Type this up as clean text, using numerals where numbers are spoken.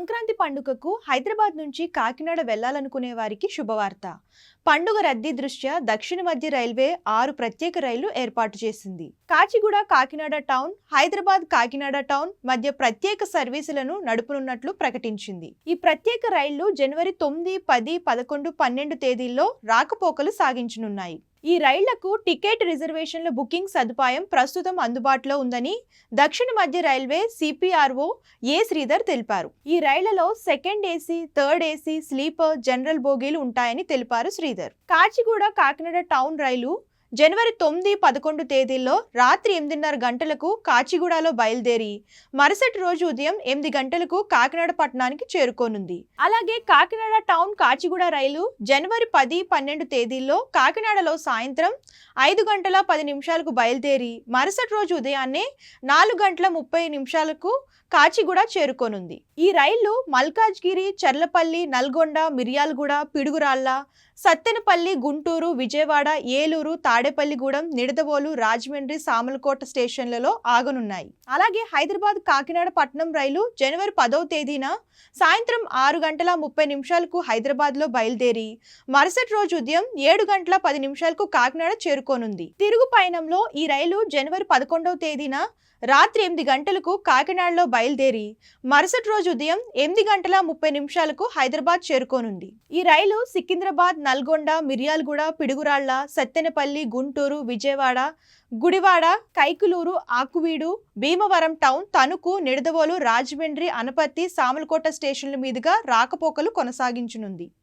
సంక్రాంతి పండుగకు హైదరాబాద్ నుంచి కాకినాడ వెళ్లాలనుకునే వారికి శుభవార్త. పండుగ రద్దీ దృష్ట్యా దక్షిణ మధ్య రైల్వే 6 ప్రత్యేక రైళ్లు ఏర్పాటు చేసింది. కాచిగూడ కాకినాడ టౌన్, హైదరాబాద్ కాకినాడ టౌన్ మధ్య ప్రత్యేక సర్వీసులను నడుపనున్నట్లు ప్రకటించింది. ఈ ప్రత్యేక రైళ్లు జనవరి 9, 10, 11, 12 తేదీల్లో రాకపోకలు సాగించనున్నాయి. ఈ రైళ్లకు టికెట్ రిజర్వేషన్ల బుకింగ్ సదుపాయం ప్రస్తుతం అందుబాటులో ఉందని దక్షిణ మధ్య రైల్వే సిపిఆర్ఓ ఏ శ్రీధర్ తెలిపారు. ఈ రైళ్లలో second AC, third AC, sleeper, general బోగీలు ఉంటాయని తెలిపారు శ్రీధర్. కాచిగూడ కాకినాడ టౌన్ రైలు జనవరి 9, 11 తేదీల్లో రాత్రి 8:30 గంటలకు కాచిగూడలో బయలుదేరి మరుసటి రోజు ఉదయం 8 గంటలకు కాకినాడ పట్టణానికి చేరుకోనుంది. అలాగే కాకినాడ టౌన్ కాచిగూడ రైలు జనవరి 10, 12 తేదీల్లో కాకినాడలో సాయంత్రం 5 గంటల 10 నిమిషాలకు బయలుదేరి మరుసటి రోజు ఉదయాన్నే 4 గంటల 30 నిమిషాలకు కాచిగూడ చేరుకోనుంది. ఈ రైళ్లు మల్కాజ్గిరి, చర్లపల్లి, నల్గొండ, మిర్యాలగూడ, పిడుగురాళ్ల, సత్తెనపల్లి, గుంటూరు, విజయవాడ, ఏలూరు, తాడేపల్లిగూడెం, నిడదవోలు, రాజమండ్రి, సామర్లకోట స్టేషన్లలో ఆగనున్నాయి. అలాగే హైదరాబాద్ కాకినాడ పట్టణం రైలు జనవరి 10వ తేదీన సాయంత్రం 6 గంటల 30 నిమిషాలకు హైదరాబాద్లో బయలుదేరి మరుసటి రోజు ఉదయం 7 గంటల 10 నిమిషాలకు కాకినాడ చేరుకోనుంది. తిరుగు పయనంలో ఈ రైలు జనవరి 11వ తేదీన రాత్రి 8 గంటలకు కాకినాడలో బయలుదేరి మరుసటి రోజు ఉదయం 8 గంటల 30 నిమిషాలకు హైదరాబాద్ చేరుకోనుంది. ఈ రైలు సికింద్రాబాద్, నల్గొండ, మిర్యాలగూడ, పిడుగురాళ్ల, సత్తెనపల్లి, గుంటూరు, విజయవాడ, గుడివాడ, కైకలూరు, ఆకువీడు, భీమవరం టౌన్, తణుకు, నిడదవోలు, రాజమండ్రి, అనపర్తి, సామర్లకోట స్టేషన్ల మీదుగా రాకపోకలు కొనసాగించనుంది.